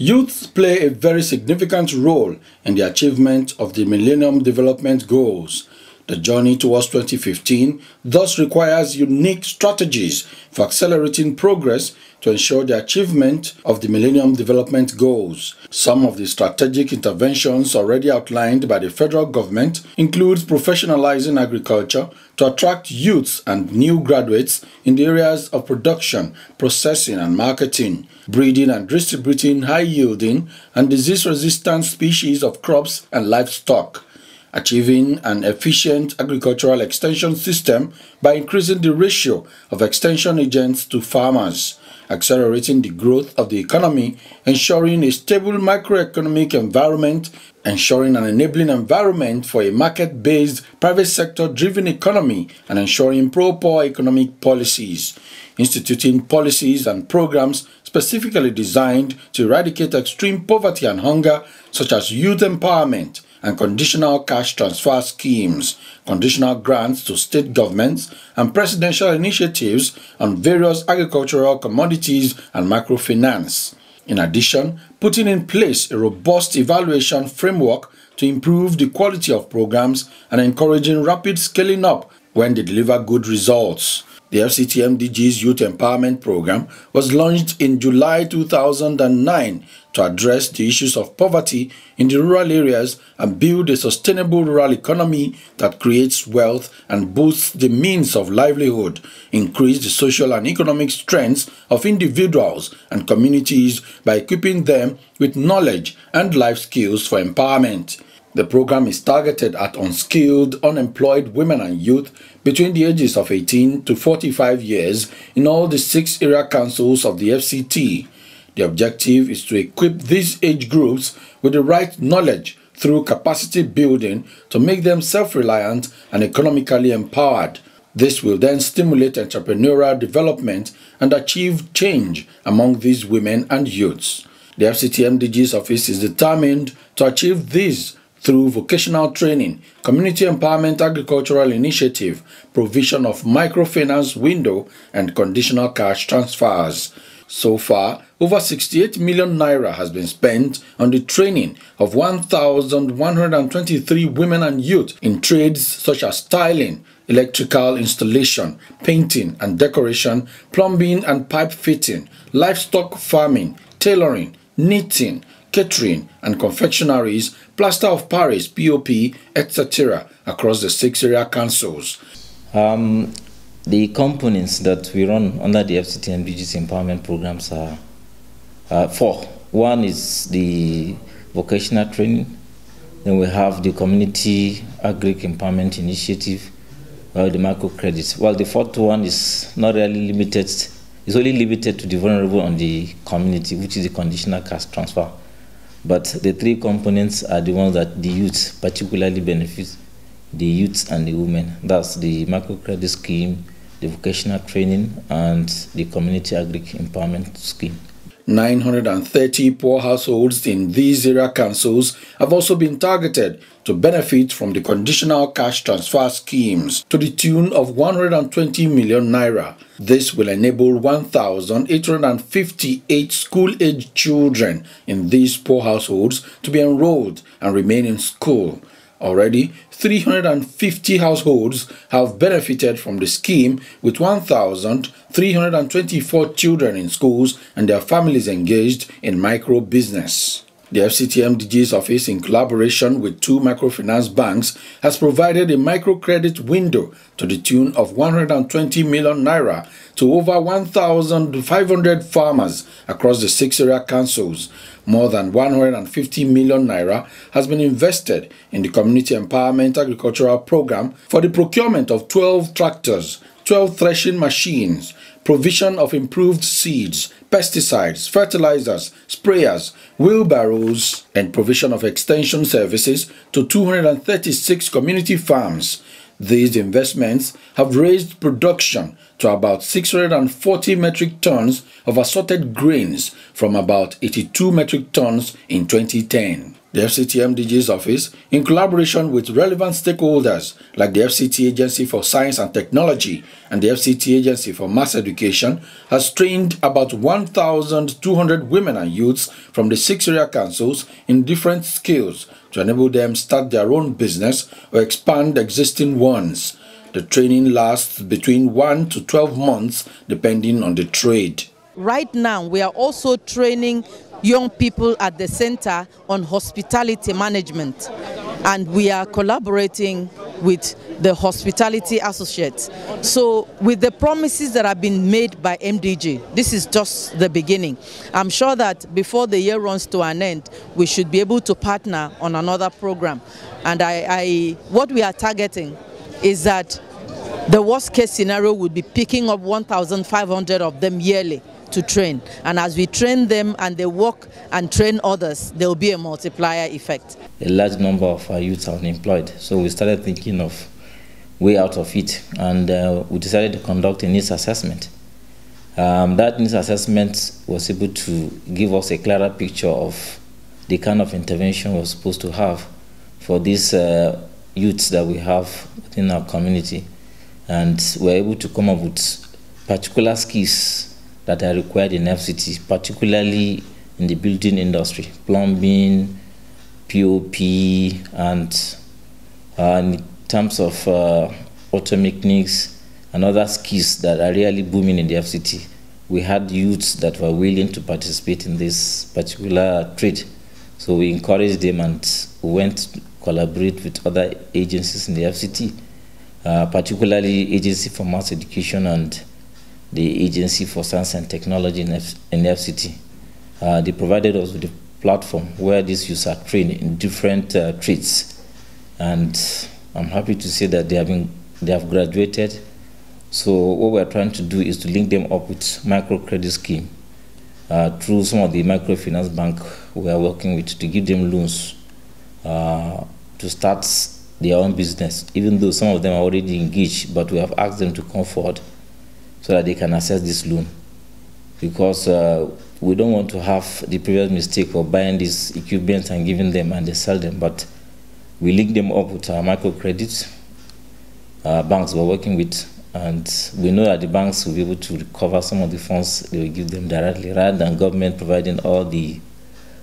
Youths play a very significant role in the achievement of the Millennium Development Goals. The journey towards 2015 thus requires unique strategies for accelerating progress to ensure the achievement of the Millennium Development Goals. Some of the strategic interventions already outlined by the federal government include professionalizing agriculture to attract youths and new graduates in the areas of production, processing and marketing, breeding and distributing high-yielding and disease-resistant species of crops and livestock, achieving an efficient agricultural extension system by increasing the ratio of extension agents to farmers, accelerating the growth of the economy, ensuring a stable macroeconomic environment, ensuring an enabling environment for a market-based, private sector-driven economy, and ensuring pro-poor economic policies, instituting policies and programs specifically designed to eradicate extreme poverty and hunger, such as youth empowerment, and conditional cash transfer schemes, conditional grants to state governments, and presidential initiatives on various agricultural commodities and microfinance. In addition, putting in place a robust evaluation framework to improve the quality of programs and encouraging rapid scaling up when they deliver good results. The FCT MDGs Youth Empowerment Program was launched in July 2009 to address the issues of poverty in the rural areas and build a sustainable rural economy that creates wealth and boosts the means of livelihood, increase the social and economic strengths of individuals and communities by equipping them with knowledge and life skills for empowerment. The program is targeted at unskilled, unemployed women and youth between the ages of 18 to 45 years in all the 6 area councils of the FCT. The objective is to equip these age groups with the right knowledge through capacity building to make them self-reliant and economically empowered. This will then stimulate entrepreneurial development and achieve change among these women and youths. The FCT MDGs office is determined to achieve this through vocational training, community empowerment agricultural initiative, provision of microfinance window, and conditional cash transfers. So far, over 68 million naira has been spent on the training of 1,123 women and youth in trades such as styling, electrical installation, painting and decoration, plumbing and pipe fitting, livestock farming, tailoring, knitting, catering and confectionaries, plaster of Paris, POP, etc. across the 6 area councils. The components that we run under the FCT MDGs empowerment programs are 4. One is the vocational training. Then we have the community agri empowerment initiative, the microcredits. Well, the 4th one is not really limited. It's only limited to the vulnerable on the community, which is the conditional cash transfer. But the 3 components are the ones that the youth particularly benefit, the youth and the women. That's the microcredit scheme, the vocational training, and the community agri empowerment scheme. 930 poor households in these area councils have also been targeted to benefit from the conditional cash transfer schemes to the tune of 120 million naira. This will enable 1,858 school-aged children in these poor households to be enrolled and remain in school. Already, 350 households have benefited from the scheme, with 1,324 children in schools and their families engaged in micro-business. The FCT MDGs office, in collaboration with 2 microfinance banks, has provided a microcredit window to the tune of 120 million naira to over 1,500 farmers across the 6 area councils. More than 150 million naira has been invested in the Community Empowerment Agricultural Program for the procurement of 12 tractors, 12 threshing machines, provision of improved seeds, pesticides, fertilizers, sprayers, wheelbarrows, and provision of extension services to 236 community farms. These investments have raised production to about 640 metric tons of assorted grains from about 82 metric tons in 2010. The FCT MDGs office, in collaboration with relevant stakeholders like the FCT Agency for Science and Technology and the FCT Agency for Mass Education, has trained about 1,200 women and youths from the 6 area councils in different skills to enable them start their own business or expand existing ones. The training lasts between 1 to 12 months depending on the trade. Right now, we are also training young people at the center on hospitality management, and we are collaborating with the hospitality associates. So with the promises that have been made by MDG, this is just the beginning. I'm sure that before the year runs to an end, we should be able to partner on another program. And what we are targeting is that the worst case scenario would be picking up 1,500 of them yearly to train, and as we train them and they work and train others, there will be a multiplier effect. A large number of our youths are unemployed, so we started thinking of way out of it, and we decided to conduct a needs assessment. That needs assessment was able to give us a clearer picture of the kind of intervention we're supposed to have for these youths that we have within our community, and we're able to come up with particular skills that are required in FCT, particularly in the building industry, plumbing, POP, and in terms of auto mechanics and other skills that are really booming in the FCT. We had youths that were willing to participate in this particular trade. So we encouraged them, and we went to collaborate with other agencies in the FCT, particularly Agency for Mass Education and the Agency for Science and Technology in FCT. They provided us with a platform where these youths are trained in different trades, and I'm happy to say that they have graduated. So what we're trying to do is to link them up with microcredit scheme through some of the microfinance bank we are working with to give them loans to start their own business, even though some of them are already engaged, but we have asked them to come forward so that they can access this loan, because we don't want to have the previous mistake of buying these equipment and giving them and they sell them, but we link them up with our microcredit banks we're working with, and we know that the banks will be able to recover some of the funds they will give them directly, rather than government providing all the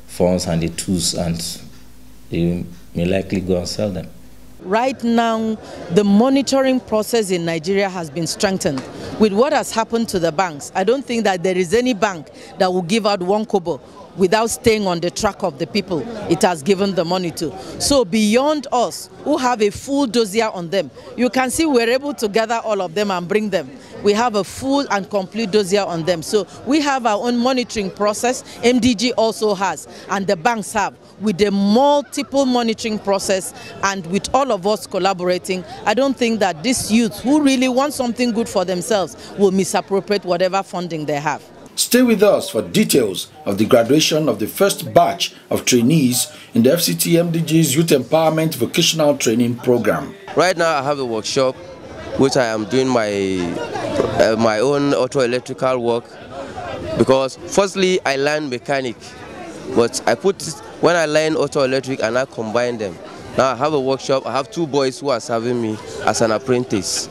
funds and the tools, and they may likely go and sell them. Right now, the monitoring process in Nigeria has been strengthened. With what has happened to the banks, I don't think that there is any bank that will give out 1 kobo without staying on the track of the people it has given the money to. So beyond us, who have a full dossier on them, you can see we're able to gather all of them and bring them. We have a full and complete dossier on them. So we have our own monitoring process, MDG also has, and the banks have, with a multiple monitoring process, and with all of us collaborating. I don't think that these youths who really want something good for themselves will misappropriate whatever funding they have. Stay with us for details of the graduation of the first batch of trainees in the FCT MDGs Youth Empowerment Vocational Training Program. Right now I have a workshop which I am doing my own auto electrical work, because firstly I learned mechanic, but when I learn auto electric and I combine them. Now I have a workshop. I have 2 boys who are serving me as an apprentice.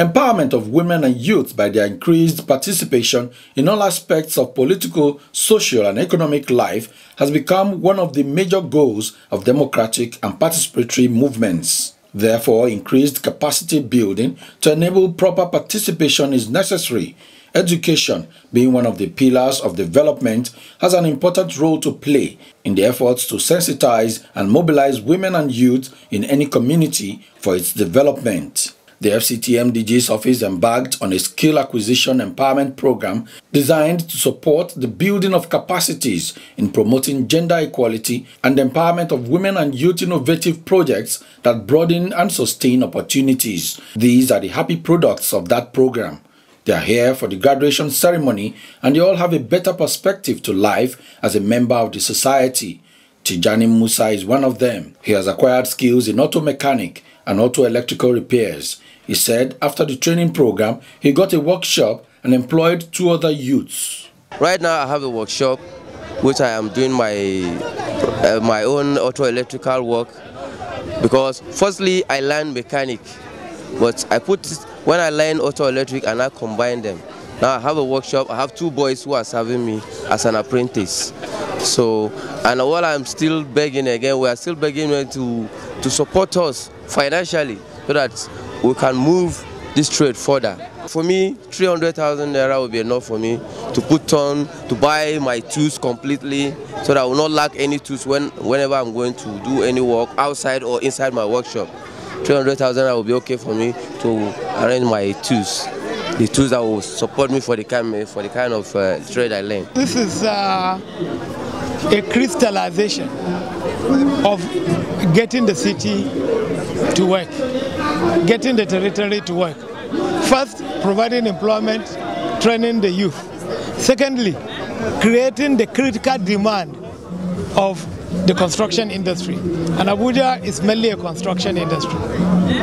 Empowerment of women and youth by their increased participation in all aspects of political, social and economic life has become one of the major goals of democratic and participatory movements. Therefore, increased capacity building to enable proper participation is necessary. Education, being one of the pillars of development, has an important role to play in the efforts to sensitize and mobilize women and youth in any community for its development. The FCT MDGs office embarked on a skill acquisition empowerment program designed to support the building of capacities in promoting gender equality and empowerment of women and youth innovative projects that broaden and sustain opportunities. These are the happy products of that program. They are here for the graduation ceremony and they all have a better perspective to life as a member of the society. Tijani Musa is one of them. He has acquired skills in auto mechanic and auto electrical repairs. He said after the training program, he got a workshop and employed 2 other youths. Right now I have a workshop which I am doing my own auto electrical work, because firstly I learned mechanic, but when I learn auto electric and I combine them, now I have a workshop. I have 2 boys who are serving me as an apprentice. So, and what I'm still begging again, we are still begging them to support us financially so that we can move this trade further. For me, 300,000 naira will be enough for me to put on, to buy my tools completely, so that I will not lack any tools whenever I'm going to do any work outside or inside my workshop. 300,000 will be okay for me to arrange my tools, the tools that will support me for the kind of trade I learn. This is a crystallization of getting the city to work, getting the territory to work. First, providing employment, training the youth. Secondly, creating the critical demand of the construction industry. And Abuja is mainly a construction industry.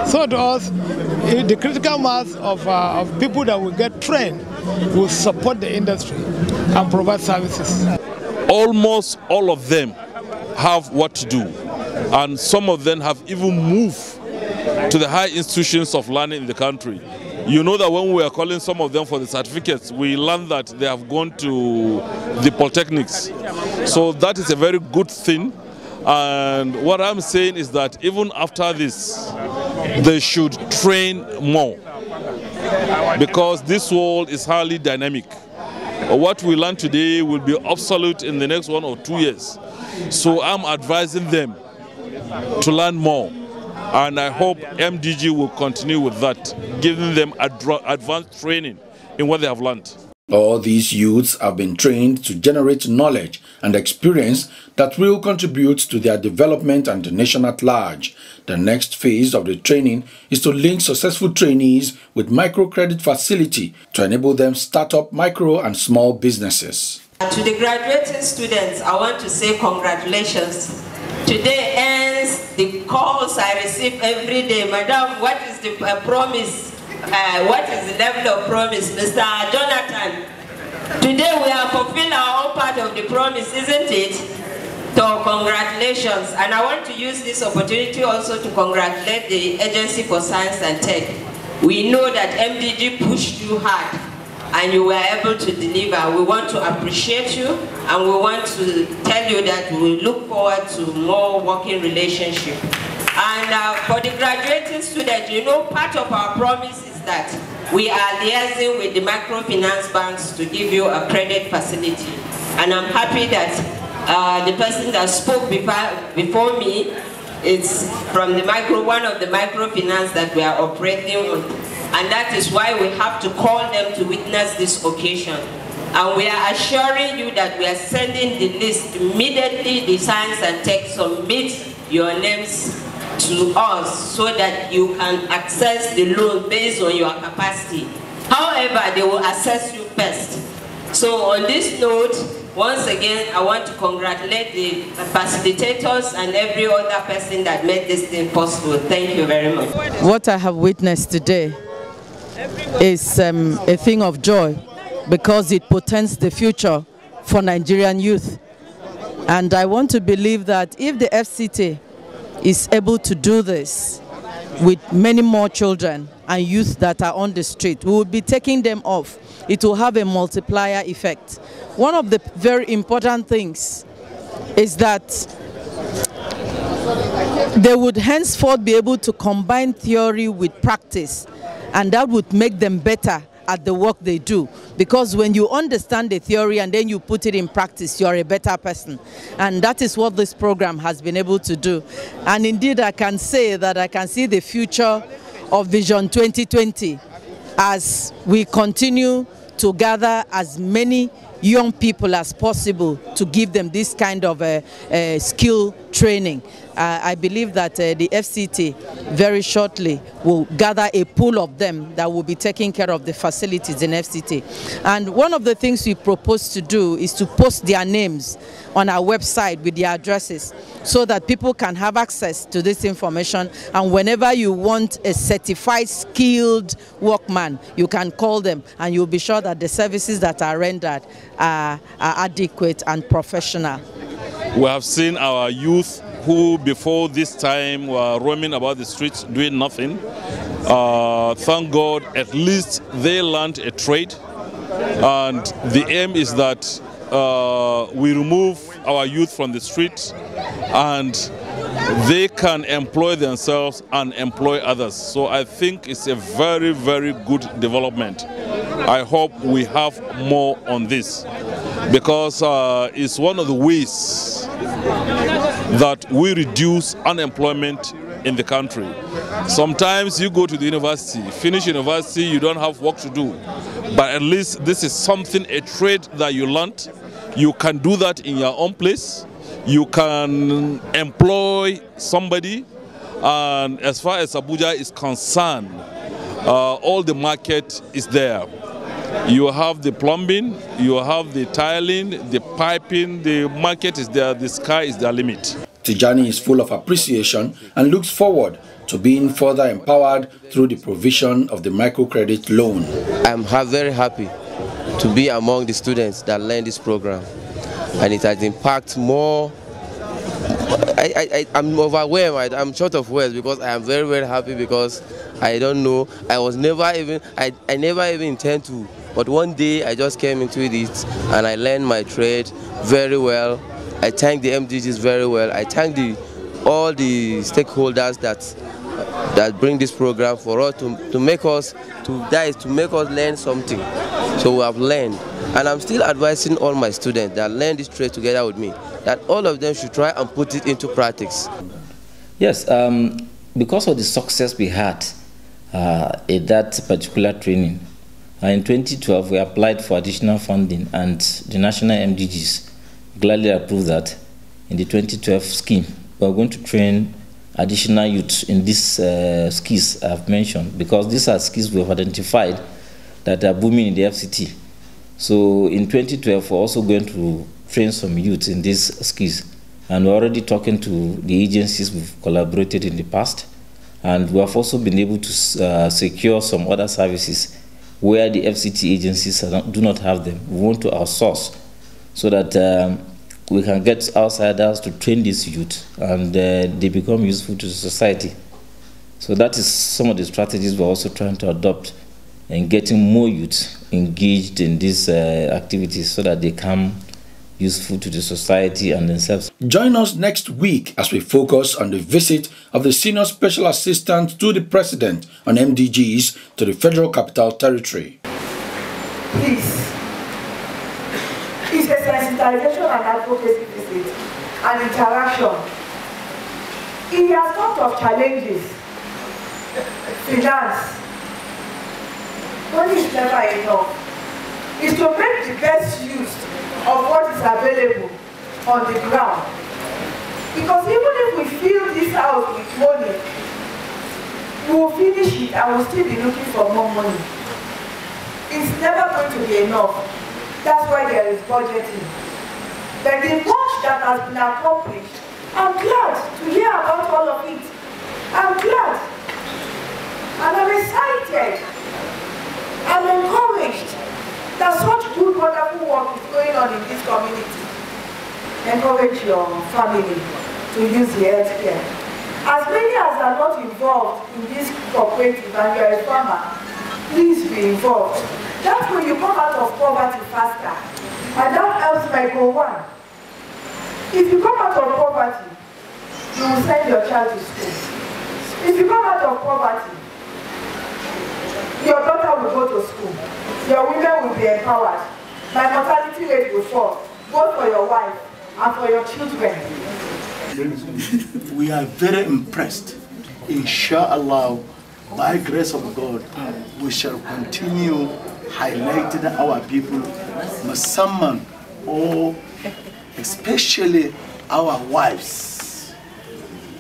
So to us, the critical mass of people that will get trained will support the industry and provide services. Almost all of them have what to do, and some of them have even moved to the high institutions of learning in the country. You know that when we are calling some of them for the certificates, we learn that they have gone to the polytechnics. So that is a very good thing. And what I'm saying is that even after this, they should train more, because this world is highly dynamic. What we learn today will be obsolete in the next 1 or 2 years. So I'm advising them to learn more. And I hope MDG will continue with that, giving them advanced training in what they have learned. All these youths have been trained to generate knowledge and experience that will contribute to their development and the nation at large. The next phase of the training is to link successful trainees with microcredit facility to enable them start up micro and small businesses. To the graduating students, I want to say congratulations. Today ends the calls I receive every day. Madam, what is the promise? What is the level of promise? Mr. Jonathan, today we have fulfilled our own part of the promise, isn't it? So congratulations. And I want to use this opportunity also to congratulate the Agency for Science and Tech. We know that MDG pushed you hard and you were able to deliver. We want to appreciate you, and we want to tell you that we look forward to more working relationship. And for the graduating students, you know, part of our promise is that we are liaising with the microfinance banks to give you a credit facility. And I'm happy that the person that spoke before me is from the one of the microfinance that we are operating on. And that is why we have to call them to witness this occasion. And we are assuring you that we are sending the list immediately. The Science and Tech submit your names to us so that you can access the loan based on your capacity. However, they will assess you first. So on this note, once again, I want to congratulate the facilitators and every other person that made this thing possible. Thank you very much. What I have witnessed today is a thing of joy, because it portends the future for Nigerian youth. And I want to believe that if the FCT is able to do this, with many more children and youth that are on the street. We will be taking them off. It will have a multiplier effect. One of the very important things is that they would henceforth be able to combine theory with practice, and that would make them better at the work they do. Because when you understand the theory and then you put it in practice, you're a better person. And that is what this program has been able to do. And indeed, I can say that I can see the future of Vision 2020 as we continue to gather as many young people as possible to give them this kind of skill training. I believe that the FCT very shortly will gather a pool of them that will be taking care of the facilities in FCT. And one of the things we propose to do is to post their names on our website with their addresses so that people can have access to this information, and whenever you want a certified skilled workman, you can call them and you'll be sure that the services that are rendered are adequate and professional. We have seen our youth who before this time were roaming about the streets doing nothing. Thank God at least they learned a trade, and the aim is that we remove our youth from the streets and they can employ themselves and employ others. So I think it's a very, very good development. I hope we have more on this, because it's one of the ways that we reduce unemployment in the country. Sometimes you go to the university, finish university, you don't have work to do. But at least this is something, a trade that you learned. You can do that in your own place. You can employ somebody. And as far as Abuja is concerned, all the market is there. You have the plumbing, you have the tiling, the piping, the market is there, the sky is the limit. Tijani is full of appreciation and looks forward to being further empowered through the provision of the microcredit loan. I'm very happy to be among the students that learn this program, and it has impacted more. I'm overwhelmed. I'm short of words because I am very, very happy, because I don't know. I never even intend to, but one day I just came into it and I learned my trade very well. I thank the MDGs very well. I thank all the stakeholders that bring this program for us to make us learn something. So we have learned, and I'm still advising all my students that learn this trade together with me, that all of them should try and put it into practice. Yes, because of the success we had in that particular training, in 2012 we applied for additional funding, and the national MDGs gladly approved that in the 2012 scheme. We're going to train additional youths in these skills I've mentioned, because these are skills we have identified that are booming in the FCT. So in 2012, we're also going to train some youths in these skills. And we're already talking to the agencies we've collaborated in the past. And we have also been able to secure some other services where the FCT agencies do not have them. We want to outsource so that we can get outsiders to train these youth, and they become useful to society. So that is some of the strategies we're also trying to adopt in getting more youth engaged in these activities so that they come useful to the society and themselves. Join us next week as we focus on the visit of the Senior Special Assistant to the President on MDGs to the Federal Capital Territory. Please. It's a sensitization and advocacy visit, and interaction. He has thought of challenges, finance. Money is never enough. It's to make the best use of what is available on the ground. Because even if we fill this house with money, we will finish it and we'll still be looking for more money. It's never going to be enough. That's why there is budgeting. But the much that has been accomplished, I'm glad to hear about all of it. I'm glad. And I'm excited. I'm encouraged that such good, wonderful work is going on in this community. Encourage your family to use the healthcare. As many as are not involved in this cooperative and you are a farmer, please be involved. That way you come out of poverty faster. And that helps my goal one. If you come out of poverty, you will send your child to school. If you come out of poverty, your daughter will go to school. Your women will be empowered. My mortality rate will fall, both for your wife and for your children. We are very impressed. Inshallah, by grace of God, we shall continue highlighting our people, Musamman, or especially our wives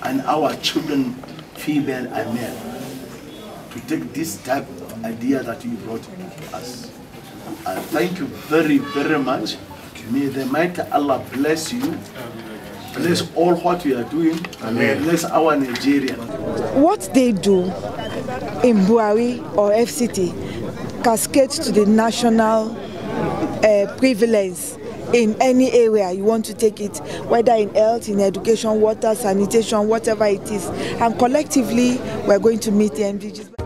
and our children, female and male, to take this type of idea that you brought to us. I thank you very, very much. May the mighty Allah bless you, bless all what you are doing, and bless our Nigerian. What they do in Buhari or FCT cascades to the national prevalence in any area you want to take it, whether in health, in education, water, sanitation, whatever it is. And collectively, we're going to meet the MDGs.